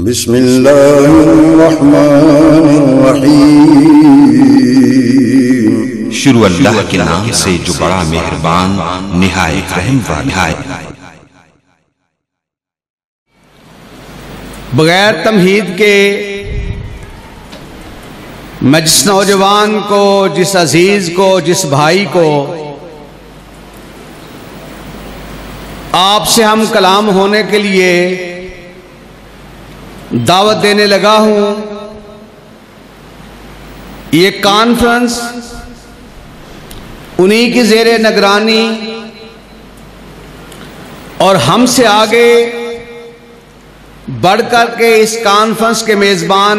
بسم اللہ الرحمن الرحیم۔ شروع اللہ کے نام سے جو بڑا مہربان نہایت رحم والا ہے۔ بغیر تمہید کے میں جس نوجوان کو، جس عزیز کو، جس بھائی کو آپ سے ہم کلام ہونے کے لیے دعوت دینے لگا ہوں، یہ کانفرنس انہی کی زیر نگرانی اور ہم سے آگے بڑھ کر کے اس کانفرنس کے میزبان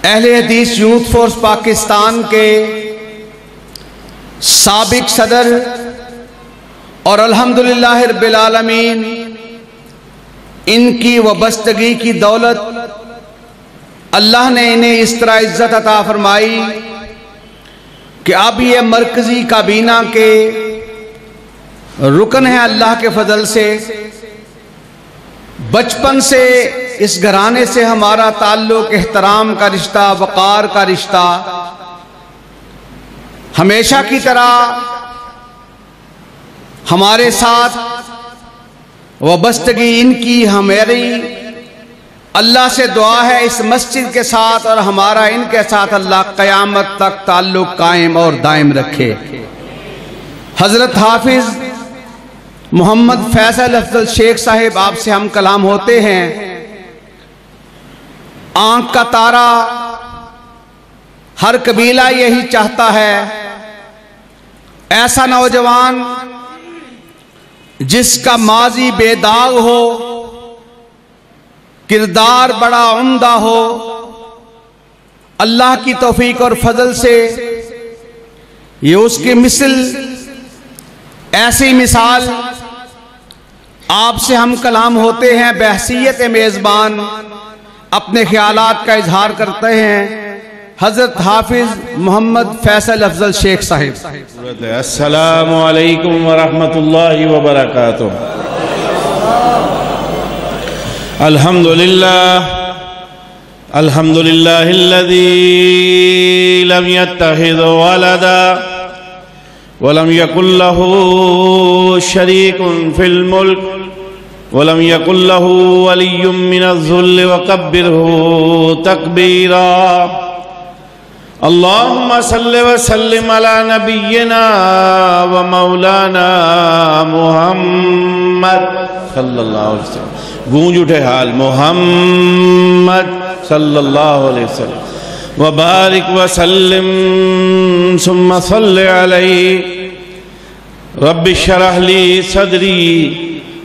اہل حدیث یوتھ فورس پاکستان کے سابق صدر اور الحمدللہ رب العالمین ان کی وابستگی کی دولت اللہ نے انہیں اس طرح عزت عطا فرمائی کہ اب یہ مرکزی کابینہ کے رکن ہیں اللہ کے فضل سے۔ بچپن سے اس گھرانے سے ہمارا تعلق احترام کا رشتہ، وقار کا رشتہ، ہمیشہ کی طرح ہمارے ساتھ وابستگی ان کی ہماری اللہ سے دعا ہے اس مسجد کے ساتھ اور ہمارا ان کے ساتھ اللہ قیامت تک تعلق قائم اور دائم رکھے۔ حضرت حافظ محمد فیصل افضل شیخ صاحب آپ سے ہم کلام ہوتے ہیں۔ آنکھ کا تارا ہر قبیلہ یہی چاہتا ہے، ایسا نوجوان جس کا ماضی بے داغ ہو، کردار بڑا عمدہ ہو۔ اللہ کی توفیق اور فضل سے یہ اس کی مثل، ایسی مثال آپ سے ہم کلام ہوتے ہیں، بحیثیت میزبان اپنے خیالات کا اظہار کرتے ہیں حضرت حافظ محمد فیصل افضل شیخ صاحب۔ السلام علیکم ورحمۃ اللہ وبرکاتہ۔ الحمدللہ الذی لم يتخذ ولدا ولم يكن له شريك في الملك ولم يكن له ولي من الذل وكبره تكبيرا۔ اللهم صل وسلم على نبينا ومولانا محمد صلی اللہ علیہ وسلم۔ گونج اٹھے حال محمد صلی اللہ علیہ وسلم وبارک وسلم ثم صل علیہ۔ رب اشرح لی صدری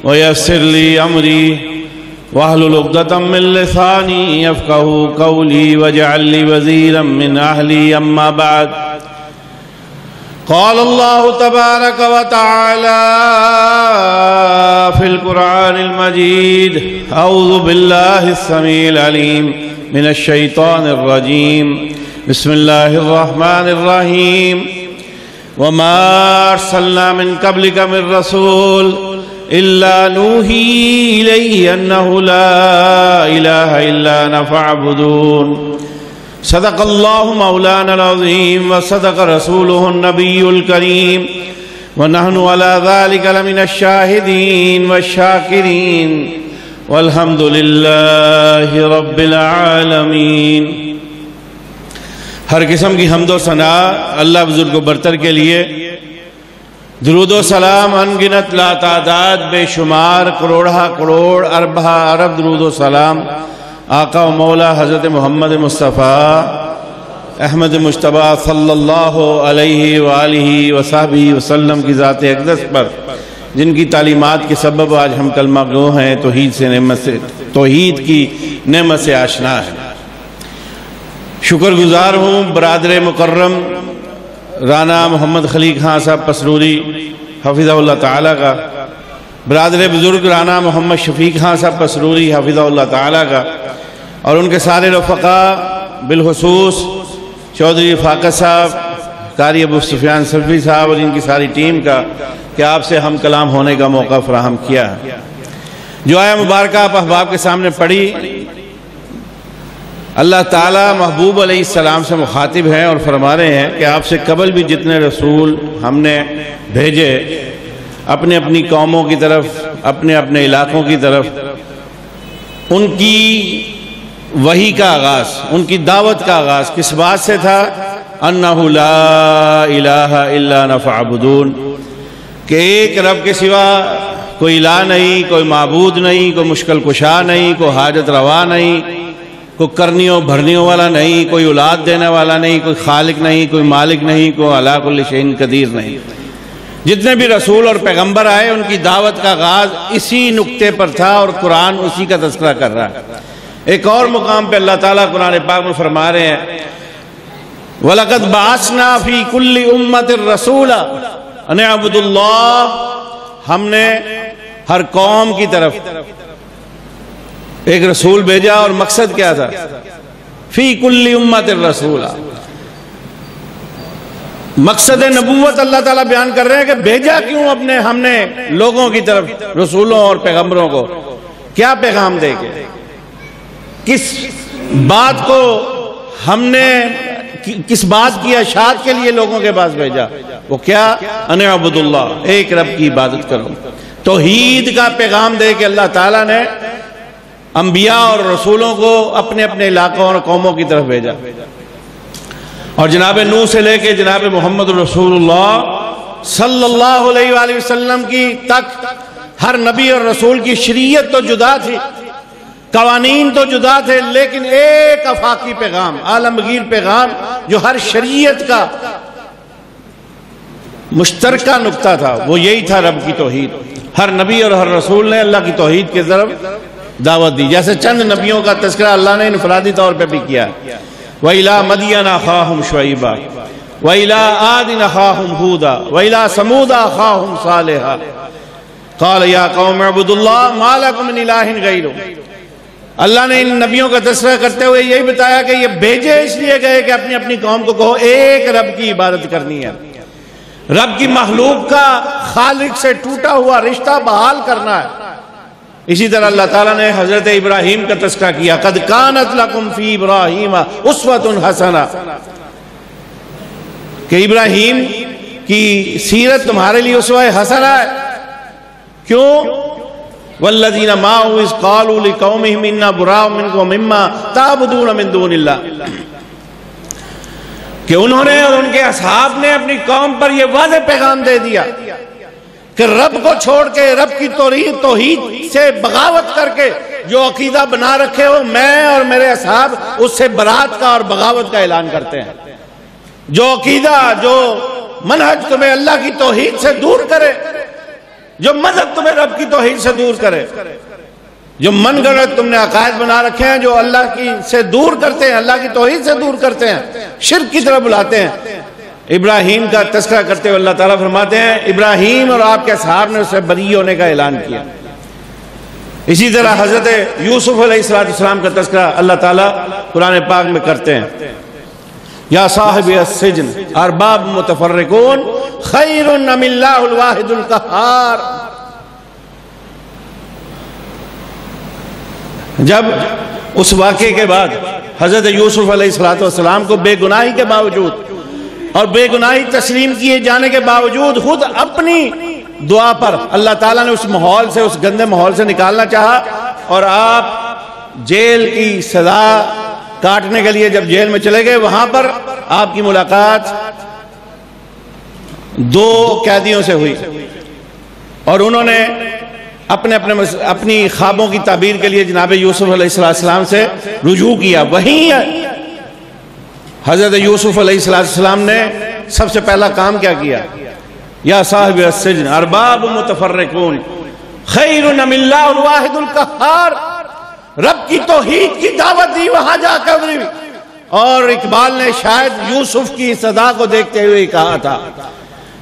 ویسر لی امری واحلل عقدۃ من لسانی یفقہوا قولی واجعل لی وزیرا من اہلی۔ اما بعد، قال اللہ تبارک وتعالی فی القرآن المجید، اعوذ باللہ السمیع العلیم من الشیطان الرجیم، بسم اللہ الرحمن الرحیم۔ وما ارسلنا من قبلک من رسول الا نوحی الیہ انہ لا الہ الا انا فاعبدون۔ صدق اللہ مولانا العظیم وصدق رسولہ النبی الکریم ونحن علی ذلک لمن الشاہدین والشاکرین والحمدللہ رب العالمین۔ ہر قسم کی حمد و ثنا اللہ بزرگ و برتر کے لیے، درود و سلام انگنت لا تعداد بے شمار کروڑہ کروڑ اربہ ارب درود و سلام آقا و مولا حضرت محمد مصطفیٰ احمد مجتبیٰ صلی اللہ علیہ وآلہ وصحبہ وسلم کی ذات اقدس پر، جن کی تعلیمات کے سبب آج ہم کلمہ گو ہیں، توحید کی نعمت سے آشنا ہے۔ شکر گزار ہوں برادر مکرم رانا محمد خلیق خان صاحب پسروری حفظہ اللہ تعالیٰ کا، برادر بزرگ رانا محمد شفیق خان صاحب پسروری حفظہ اللہ تعالیٰ کا، اور ان کے سارے رفقاء، بالخصوص چودھری فاقہ صاحب، قاری ابو سفیان سلفی صاحب اور ان کی ساری ٹیم کا، کہ آپ سے ہم کلام ہونے کا موقع فراہم کیا ہے۔ جو آیہ مبارکہ آپ احباب کے سامنے پڑھی، اللہ تعالیٰ محبوب علیہ السلام سے مخاطب ہیں اور فرما رہے ہیں کہ آپ سے قبل بھی جتنے رسول ہم نے بھیجے اپنے اپنی قوموں کی طرف، اپنے اپنے علاقوں کی طرف، ان کی وحی کا آغاز، ان کی دعوت کا آغاز کس بات سے تھا؟ انہ لا الہ الا انا فاعبدون، کہ ایک رب کے سوا کوئی الہ نہیں، کوئی معبود نہیں، کوئی مشکل کشا نہیں، کوئی حاجت روا نہیں، کوئی کرنیوں بھرنیوں والا نہیں، کوئی اولاد دینے والا نہیں، کوئی خالق نہیں، کوئی مالک نہیں، کوئی علی کل شیء قدیر نہیں۔ جتنے بھی رسول اور پیغمبر آئے ان کی دعوت کا آغاز اسی نقطے پر تھا اور قرآن اسی کا تذکرہ کر رہا ہے۔ ایک اور مقام پہ اللہ تعالیٰ قرآن پاک میں فرما رہے ہیں وَلَقَدْ بَعَثْنَا فِي كُلِّ أُمَّةٍ رَسُولًا أَنِ اعْبُدُوا اللَّهَ، ہم نے ہر قوم کی طرف ایک رسول بھیجا، اور مقصد کیا تھا؟ فی کل امت الرسول، مقصد نبوت اللہ تعالیٰ بیان کر رہے ہیں کہ بھیجا کیوں ہم نے لوگوں کی طرف رسولوں اور پیغمبروں کو، کیا پیغام دے کے، کس بات کو ہم نے، کس بات کی اشاعت کے لیے لوگوں کے پاس بھیجا؟ وہ کیا؟ ان اعبدوا اللہ، ایک رب کی عبادت کرو، توحید کا پیغام دے کے اللہ تعالیٰ نے انبیاء اور رسولوں کو اپنے اپنے علاقوں اور قوموں کی طرف بھیجا۔ اور جناب نوح سے لے کے جناب محمد رسول اللہ صلی اللہ علیہ وآلہ وسلم کی تک ہر نبی اور رسول کی شریعت تو جدا تھی، قوانین تو جدا تھے، لیکن ایک افاقی پیغام، عالمگیر پیغام جو ہر شریعت کا مشترکہ نقطہ تھا، وہ یہی تھا رب کی توحید۔ ہر نبی اور ہر رسول نے اللہ کی توحید کی طرف دعوت دی۔ جیسے چند نبیوں کا تذکرہ اللہ نے انفرادی طور پہ بھی کیا، وَإِلَىٰ مَدْيَنَ أَخَاهُمْ شُعَيْبًا وَإِلَىٰ عَادٍ أَخَاهُمْ هُودًا وَإِلَىٰ ثَمُودَ أَخَاهُمْ صَالِحًا قَالَ يَا قَوْمِ اعْبُدُوا اللَّهَ مَا لَكُم مِّنْ إِلَٰهٍ غَيْرُهُ۔ اللہ نے ان نبیوں کا تذکرہ کرتے ہوئے یہی بتایا کہ یہ بھیجے اس لیے گئے کہ اپنی اپنی قوم کو کہو ایک رب کی عبادت کرنی ہے، رب کی مخلوق کا خالق سے ٹوٹا ہوا رشتہ بحال کرنا ہے۔ اسی طرح اللہ تعالیٰ نے حضرت ابراہیم کا تذکرہ کیا، قد کانت لکم فی ابراہیم اسوۃ حسنہ، کہ ابراہیم کی سیرت تمہارے لیے اسوہ حسنہ ہے۔ کیوں؟ والذین معه اذ قالوا لقومهم انا براء منکم مما تعبدون من دون اللہ، کہ انہوں نے اور ان کے اصحاب نے اپنی قوم پر یہ واضح پیغام دے دیا کہ رب کو چھوڑ کے، رب کی توحید سے بغاوت کر کے جو عقیدہ بنا رکھے ہو، میں اور میرے اصحاب اس سے برات کا اور بغاوت کا اعلان کرتے ہیں۔ جو عقیدہ، جو منہج تمہیں اللہ کی توحید سے دور کرے، جو مذہب تمہیں رب کی توحید سے دور کرے، جو من گھڑت تم نے عقائد بنا رکھے ہیں جو اللہ کی سے دور کرتے ہیں، اللہ کی توحید سے دور کرتے ہیں، شرک کی طرف بلاتے ہیں۔ ابراہیم کا تذکرہ کرتے ہوئے اللہ تعالیٰ فرماتے ہیں ابراہیم اور آپ کے اصحاب نے اسے بری ہونے کا اعلان کیا۔ اسی طرح حضرت یوسف علیہ السلام کا تذکرہ اللہ تعالیٰ قرآن پاک میں کرتے ہیں، یا صاحب السجن ارباب متفرقون خیر ام اللہ الواحد القہار۔ جب اس واقعے کے بعد حضرت یوسف علیہ السلام کو بے گناہی کے باوجود اور بے گناہی تسلیم کیے جانے کے باوجود خود اپنی دعا پر اللہ تعالیٰ نے اس ماحول سے، اس گندے ماحول سے نکالنا چاہا، اور آپ جیل کی سزا کاٹنے کے لیے جب جیل میں چلے گئے، وہاں پر آپ کی ملاقات دو قیدیوں سے ہوئی، اور انہوں نے اپنی خوابوں کی تعبیر کے لیے جناب یوسف علیہ السلام سے رجوع کیا۔ وہیں حضرت یوسف علیہ السلام نے سب سے پہلا کام کیا کیا؟ یا صاحب السجن ارباب متفرقون خیر ام اللہ الواحد القہار، رب کی توحید کی دعوت دی وہاں جا کر۔ اور اقبال نے شاید یوسف کی صدا کو دیکھتے ہوئے کہا تھا،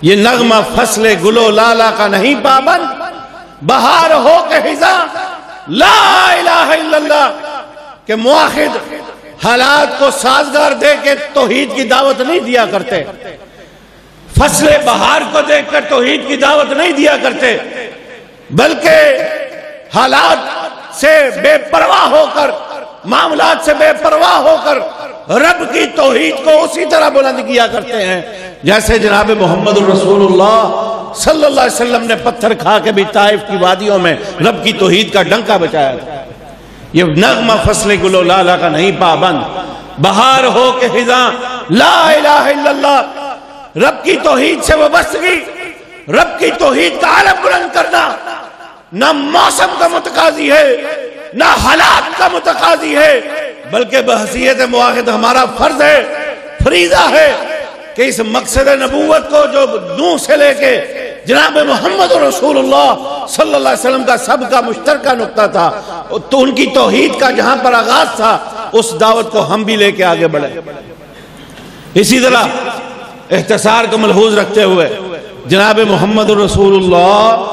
یہ نغمہ فصل گل و لالا کا نہیں پابند، بہار ہو کے خزاں لا الہ الا اللہ، کہ موحد حالات کو سازگار دے کے توحید کی دعوت نہیں دیا کرتے، فصل بہار کو دیکھ کر توحید کی دعوت نہیں دیا کرتے، بلکہ حالات سے بے پرواہ ہو کر، معاملات سے بے پرواہ ہو کر رب کی توحید کو اسی طرح بلند کیا کرتے ہیں جیسے جناب محمد الرسول اللہ صلی اللہ علیہ وسلم نے پتھر کھا کے بھی طائف کی وادیوں میں رب کی توحید کا ڈنکا بچایا تھا۔ یہ نغمہ فصل گلو لالا کا نہیں پابند، بہار ہو کے خزاں لا الہ الا اللہ، رب کی توحید سے وابستگی، رب کی توحید کا علم بلند کرنا نہ موسم کا متقاضی ہے نہ حالات کا متقاضی ہے، بلکہ بحیثیت معاہد ہمارا فرض ہے، فریضہ ہے کہ اس مقصد نبوت کو جو نوح سے لے کے جناب محمد رسول اللہ صلی اللہ علیہ وسلم کا سب کا مشترکہ نقطہ تھا، تو ان کی توحید کا جہاں پر آغاز تھا اس دعوت کو ہم بھی لے کے آگے بڑھے۔ اسی طرح اختصار کو ملحوظ رکھتے ہوئے جناب محمد رسول اللہ،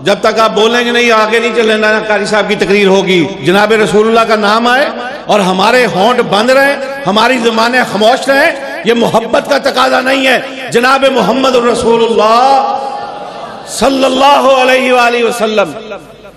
جب تک آپ بولیں گے نہیں آگے نہیں چلے، نا قاری صاحب کی تقریر ہوگی، جناب رسول اللہ کا نام آئے اور ہمارے ہونٹ بند رہے، ہماری زبانیں خاموش رہیں، یہ محبت کا تقاضا نہیں ہے۔ جناب محمد رسول اللہ صلی اللہ علیہ وآلہ وسلم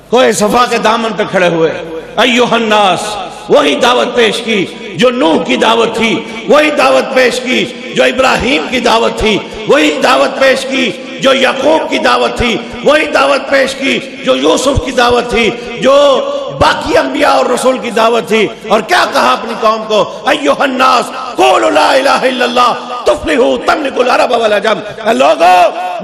کوہ صفا کے دامن پہ کھڑے ہوئے، ایھا الناس، وہی دعوت پیش کی جو نوح کی دعوت تھی، وہی دعوت پیش کی جو ابراہیم کی دعوت تھی، وہی دعوت پیش کی جو یعقوب کی دعوت تھی، وہی دعوت پیش کی جو یوسف کی دعوت تھی، جو باقی انبیاء اور رسول کی دعوت تھی۔ اور کیا کہا اپنی قوم کو، ایھا الناس قولوا لا الہ الا اللہ تفلحوا تملکوا العرب والعجم۔ لوگو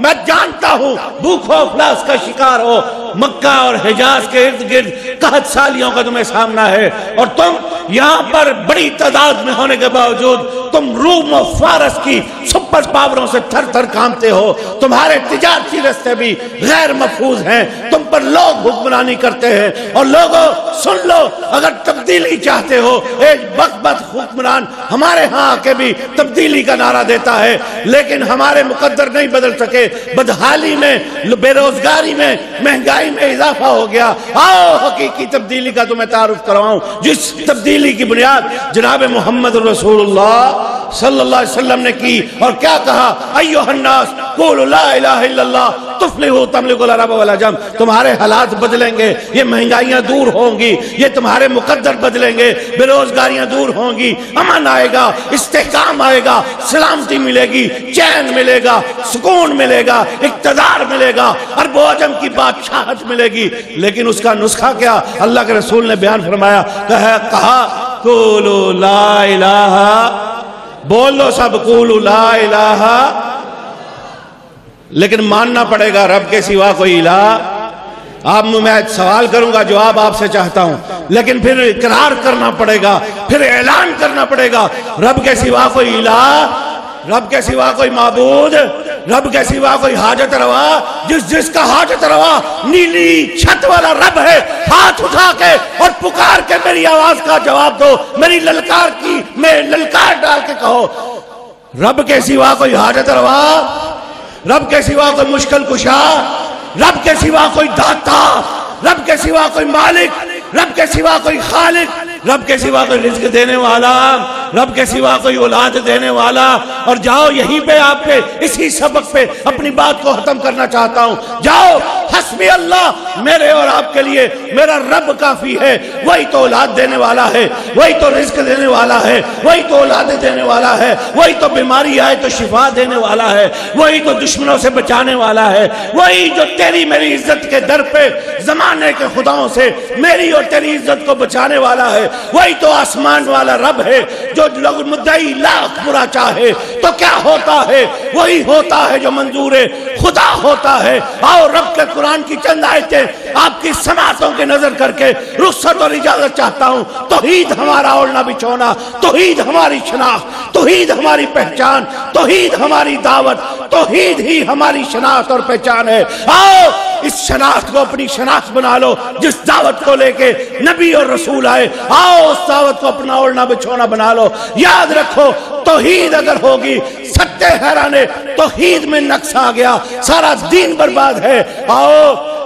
میں جانتا ہوں بھوک و افلاس کا شکار ہو، مکہ اور حجاز کے ارد گرد قحط سالیوں کا تمہیں سامنا ہے، اور تم یہاں پر بڑی تعداد میں ہونے کے باوجود تم روم و فارس کی سپر پاوروں سے تھر تھر کانپتے ہو، تمہارے تجارتی راستے بھی غیر محفوظ ہیں، تم پر لوگ حکمرانی کرتے ہیں۔ اور لوگوں سن لو، اگر تبدیلی چاہتے ہو، ایک بد حکمران ہمارے ہاں آ کے بھی تبدیلی کا نعرہ دیتا ہے، لیکن ہمارے مقدر نہیں بدل سکے، بدحالی میں، بے روزگاری میں، مہنگائی میں اضافہ ہو گیا۔ آؤ حقیقی تبدیلی کا تمہیں تعارف کرواؤں، جس تبدیلی کی بنیاد جناب محمد رسول اللہ صلی اللہ علیہ وسلم نے کی۔ اور کیا کہا، ایھا الناس قولوا لا الہ الا اللہ تفلحوا تملکوا العرب والعجم۔ تمہارے حالات بدلیں گے، یہ مہنگائیاں دور ہوں گی، یہ تمہارے مقدر بدلیں گے، بے روزگاریاں دور ہوں گی، امن آئے گا، استحکام آئے گا، سلامتی ملے گی، چین ملے گا، سکون ملے گا، اقتدار ملے گا، عرب و عجم کی بادشاہت ملے گی۔ لیکن اس کا نسخہ کیا اللہ کے رسول نے بیان فرمایا، کہا قولوا لا الہ، بول لو سب قولوا لا الہ، لیکن ماننا پڑے گا رب کے سوا کوئی الہ۔ اب میں سوال کروں گا، جواب آپ سے چاہتا ہوں، لیکن پھر اقرار کرنا پڑے گا، پھر اعلان کرنا پڑے گا، رب کے سوا کوئی الہ، رب کے سوا کوئی معبود، رب کے سوا کوئی حاجت روا، جس کا حاجت روا نیلی چھت والا رب ہے، ہاتھ اٹھا کے اور پکار کے میری آواز کا جواب دو، میری للکار کی میں للکار ڈال کے کہو، رب کے سوا کوئی حاجت روا، رب کے سوا کوئی مشکل کشا، رب کے سوا کوئی داتا، رب کے سوا کوئی مالک، رب کے سوا کوئی خالق، رب کے سوا کوئی رزق دینے والا، رب کے سوا کوئی اولاد دینے والا۔ اور جاؤ یہیں پہ آپ پہ اسی سبق پہ اپنی بات کو ختم کرنا چاہتا ہوں، جاؤ حسبی اللہ، میرے اور آپ کے لیے میرا رب کافی ہے، وہی تو اولاد دینے والا ہے، وہی تو رزق دینے والا ہے، وہی تو اولاد دینے والا ہے، وہی تو بیماری آئے تو شفا دینے والا ہے، وہی تو دشمنوں سے بچانے والا ہے، وہی جو تیری میری عزت کے در پہ زمانے کے خداؤں سے میری اور تیری عزت کو بچانے والا ہے، وہی تو آسمان والا رب ہے جو لوگ مدعی لاکھ برا چاہے تو کیا ہوتا ہے، وہی ہوتا ہے جو منظور خدا ہوتا ہے۔ آؤ رب کے قرآن کی چند آیتیں آپ کی سماعتوں کے نظر کر کے رخصت اور اجازت چاہتا ہوں۔ توحید ہمارا اوڑھنا بچھونا، توحید ہماری شناخت، توحید ہماری پہچان، توحید ہماری دعوت، توحید ہی ہماری شناخت اور پہچان ہے۔ آؤ اس شناخت کو اپنی شناخت بنا لو، جس دعوت کو لے کے نبی اور رسول آئے، آؤ اس دعوت کو اپنا اوڑھنا بچھونا بنا لو۔ یاد رکھو توحید اگر ہوگی، ستے حیرانے توحید میں نقص آ گیا، سارا دین برباد ہے۔ آؤ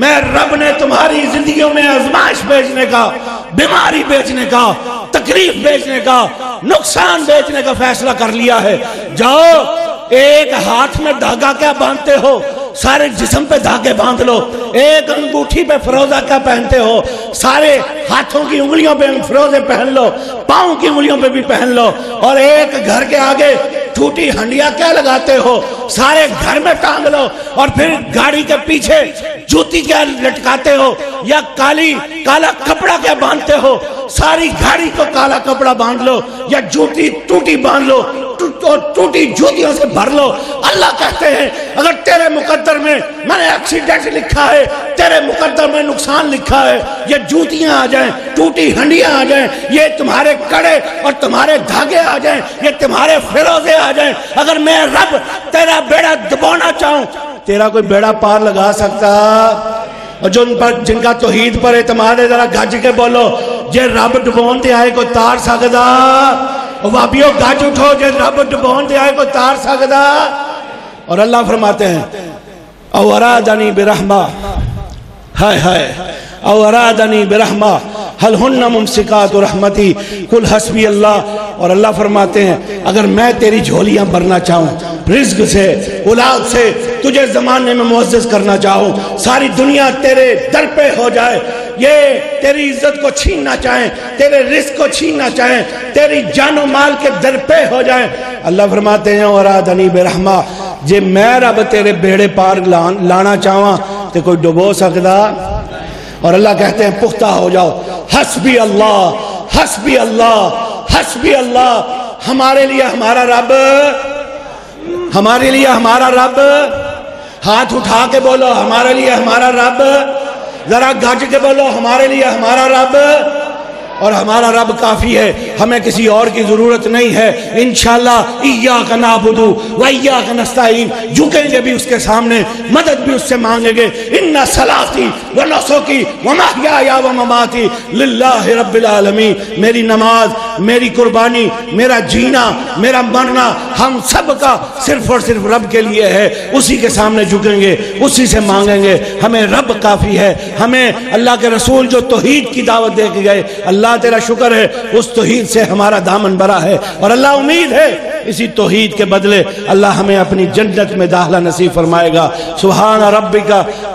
میں رب نے تمہاری زندگیوں میں آزمائش بھیجنے کا، بیماری بھیجنے کا، تکلیف بھیجنے کا، نقصان بھیجنے کا فیصلہ کر لیا ہے۔ جاؤ، ایک ہاتھ میں دھاگا کیا باندھتے ہو، سارے جسم پہ دھاگے باندھ لو۔ ایک انگوٹھی پہ فروزہ کیا پہنتے ہو، سارے ہاتھوں کی انگلیوں پہ فروزے پہن لو، پاؤں کی انگلیوں پہ بھی پہن لو۔ اور ایک گھر کے آگے ٹوٹی ہنڈیا کیا لگاتے ہو، سارے گھر میں ٹانگ لو۔ اور پھر گاڑی کے پیچھے جوتی کیا لٹکاتے ہو، یا کالا کپڑا کیا باندھتے ہو، ساری گاڑی کو کالا کپڑا باندھ لو، یا جوتی ٹوٹی باندھ لو، ٹوٹی جوتیوں سے بھر لو۔ اللہ کہتے ہیں اگر تیرے مقدر میں میں نے ایکسیڈنٹ لکھا ہے، تیرے مقدر میں نقصان لکھا ہے، یہ جوتیاں آ جائیں، ٹوٹی ہنڈیاں آ جائیں، یہ تمہارے کڑے اور تمہارے دھاگے آ جائیں، یہ تمہارے فیروزے آ جائیں، اگر میں رب تیرا بیڑا دبونا چاہوں، تیرا کوئی بیڑا پار لگا سکتا؟ اور جن کا توحید پر اعتماد ہے ذرا گج کے بولو، جے رب ڈبون تے آئے کوئی تار سکدا؟ وابیو گاج اٹھو، جے رب ڈبون دے آئے کوئی تار سکدا؟ اور اللہ فرماتے ہیں او ارادنی برحمہ، ہائے ہائے، او ارادنی برحمہ حل ہن ممسکات رحمتی کل حسبی اللہ۔ اور اللہ فرماتے ہیں اگر میں تیری جھولیاں بھرنا چاہوں رزق سے، اولاد سے، تجھے زمانے میں معزز کرنا چاہوں، ساری دنیا تیرے در پہ ہو جائے، یہ تیری عزت کو چھیننا چاہیں، تیرے رزق کو چھیننا چاہیں، تیری جان و مال کے در پہ ہو جائیں، اللہ فرماتے ہیں ارادنی برحمہ، جے میں رب تیرے بیڑے پار لانا چاہواں تے کوئی ڈبو سکدا؟ اور اللہ کہتے ہیں پختہ ہو جاؤ، حسبی اللہ، حسبی اللہ، حسبی اللہ، ہمارے لیے ہمارا رب، ہمارے لیے ہمارا رب، ہاتھ اٹھا کے بولو ہمارے لیے ہمارا رب، ذرا گج کے بولو ہمارے لیے ہمارا رب۔ اور ہمارا رب کافی ہے، ہمیں کسی اور کی ضرورت نہیں ہے۔ انشاءاللہ ایاک نعبد و ایاک نستعین، جھکیں گے بھی اس کے سامنے، مدد بھی اس سے مانگیں گے۔ ان صلاتی و نسکی و محیای و مماتی للہ رب العالمین، میری نماز، میری قربانی، میرا جینا، میرا مرنا، ہم سب کا صرف اور صرف رب کے لیے ہے۔ اسی کے سامنے جھکیں گے، اسی سے مانگیں گے، ہمیں رب کافی ہے۔ ہمیں اللہ کے رسول جو توحید کی دعوت دے کے گئے، اللہ تیرا شکر ہے اس توحید سے ہمارا دامن بھرا ہے، اور اللہ امید ہے اسی توحید کے بدلے اللہ ہمیں اپنی جنت میں داخلہ نصیب فرمائے گا۔ سبحان ربک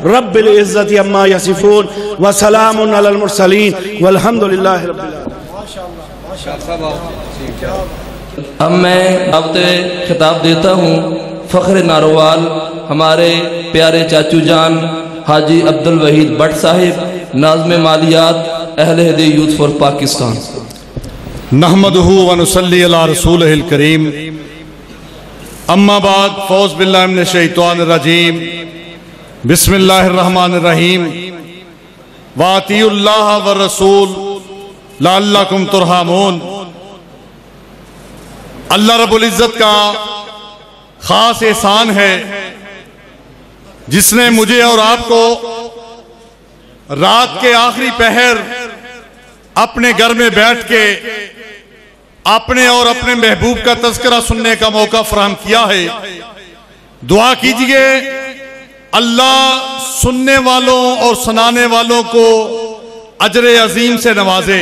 رب العزت عما یصفون وسلام علی المرسلین والحمد للہ رب العالمین۔ اب میں دعوت خطاب دیتا ہوں فخر ناروال ہمارے پیارے چاچو جان حاجی عبد الوحید بٹ صاحب، ناظم مالیات اہل ہدی یوتھ فار پاکستان۔ نحمدہ و نصلی علی رسولہ الکریم، اما بعد، فوز باللہ من الشیطان الرجیم، بسم اللہ الرحمن الرحیم، وَأَطِیعُوا اللَّهَ وَالرَّسُولَ لَعَلَّکُمْ تُرْحَمُونَ۔ اللہ رب العزت کا خاص احسان ہے جس نے مجھے اور آپ کو رات کے آخری پہر اپنے گھر میں بیٹھ کے اپنے اور اپنے محبوب کا تذکرہ سننے کا موقع فراہم کیا ہے۔ دعا کیجئے اللہ سننے والوں اور سنانے والوں کو اجر عظیم سے نوازے۔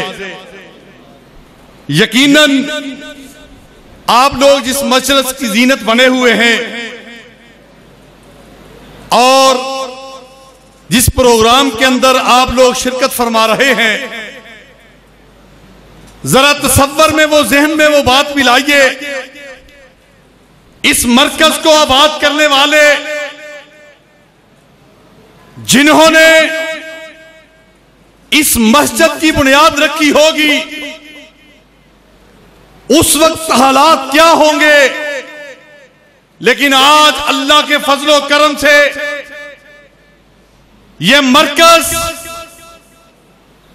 یقیناً آپ لوگ جس مجلس کی زینت بنے ہوئے ہیں اور جس پروگرام کے اندر آپ لوگ شرکت فرما رہے ہیں، ذرا تصور میں وہ ذہن میں وہ بات بھی لائیے، اس مرکز کو آباد کرنے والے جنہوں نے اس مسجد کی بنیاد رکھی ہوگی، اس وقت حالات کیا ہوں گے، لیکن آج اللہ کے فضل و کرم سے یہ مرکز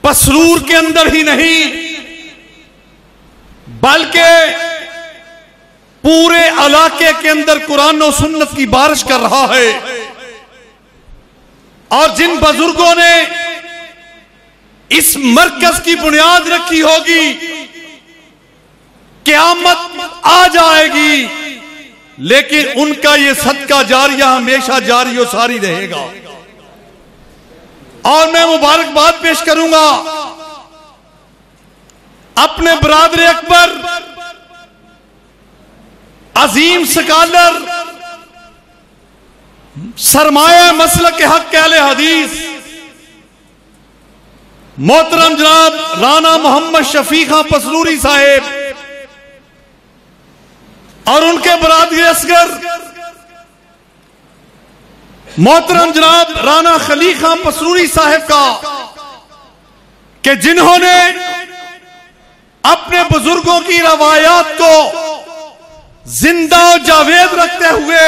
پسرور کے اندر ہی نہیں بلکہ پورے علاقے کے اندر قرآن و سنت کی بارش کر رہا ہے۔ اور جن بزرگوں نے اس مرکز کی بنیاد رکھی ہوگی، قیامت آ جائے گی لیکن ان کا یہ صدقہ جاریہ ہمیشہ جاری و ساری رہے گا۔ اور میں مبارکباد پیش کروں گا اپنے برادر اکبر عظیم سکالر سرمایہ مسلک حق اہل حدیث محترم جناب رانا محمد شفیق خان پسروری صاحب اور ان کے برادر اصغر محترم جناب رانا خلیق خان پسروری صاحب کا کہ جنہوں نے اپنے بزرگوں کی روایات کو زندہ و جاوید رکھتے ہوئے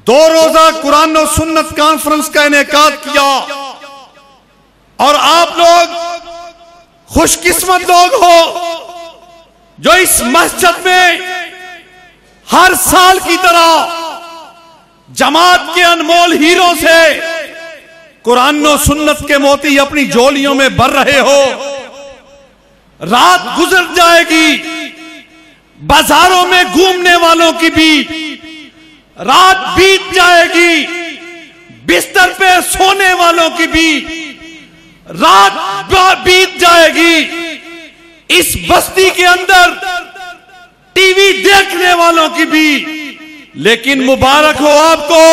2 روزہ قرآن و سنت کانفرنس کا انعقاد کیا. اور آپ لوگ خوش قسمت لوگ ہو جو اس مسجد میں ہر سال کی طرح جماعت کے انمول ہیروں سے قرآن و سنت کے موتی اپنی جولیوں میں بھر رہے ہو. رات گزر جائے گی، بازاروں میں گھومنے والوں کی بھی رات بیت جائے گی، بستر پہ سونے والوں کی بھی رات بیت جائے گی، اس بستی کے اندر ٹی وی دیکھنے والوں کی بھی. لیکن مبارک ہو آپ کو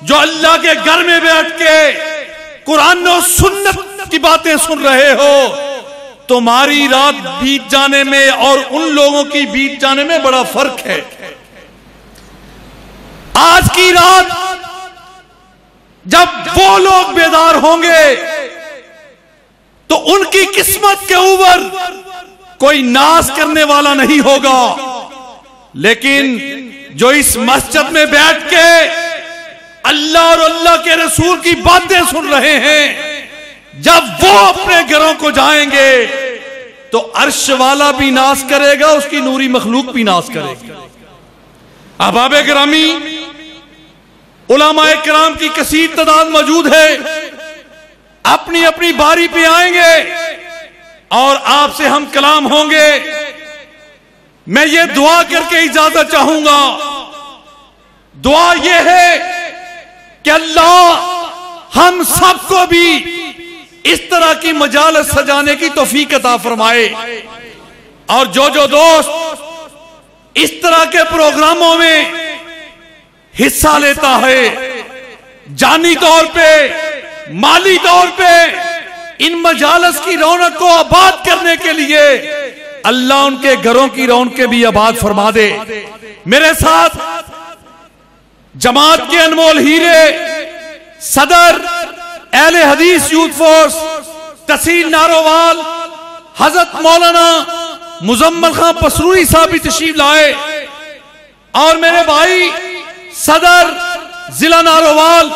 جو اللہ کے گھر میں بیٹھ کے قرآن و سنت کی باتیں سن رہے ہو. تمہاری رات بیت جانے میں اور ان لوگوں کی بیت جانے میں بڑا فرق ہے. آج کی رات جب وہ لوگ بیدار ہوں گے تو ان کی قسمت کے اوپر کوئی ناز کرنے والا نہیں ہوگا. لیکن جو اس مسجد میں بیٹھ کے اللہ اور اللہ کے رسول کی باتیں سن رہے ہیں، جب وہ اپنے گھروں کو جائیں گے تو عرش والا بھی ناز کرے گا، اس کی نوری مخلوق بھی ناز کرے گی. احباب گرامی، علماء کرام کی کثیر تعداد موجود ہے، اپنی اپنی باری پہ آئیں گے اور آپ سے ہم کلام ہوں گے. میں یہ دعا کر کے اجازت چاہوں گا. دعا یہ ہے کہ اللہ ہم سب کو بھی اس طرح کی مجالس سجانے کی توفیق عطا فرمائے، اور جو دوست اس طرح کے پروگراموں میں حصہ لیتا ہے، جانی طور پہ مالی طور پہ ان مجالس کی رونق کو آباد کرنے کے لیے اللہ ان کے گھروں کی رونقیں بھی آباد فرما دے. میرے ساتھ جماعت کے انمول ہیرے صدر اہل حدیث یوتھ فورس تحصیل نارووال حضرت مولانا مزمل خان پسروری صاحب بھی تشریف لائے، اور میرے بھائی صدر ضلع نارووال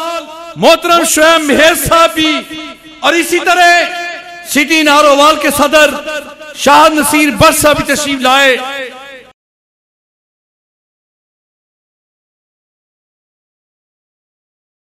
محترم شعیب مہر صاحب بھی، اور اسی طرح سٹی نارووال کے صدر شاہ نصیر بٹ صاحب بھی تشریف لائے.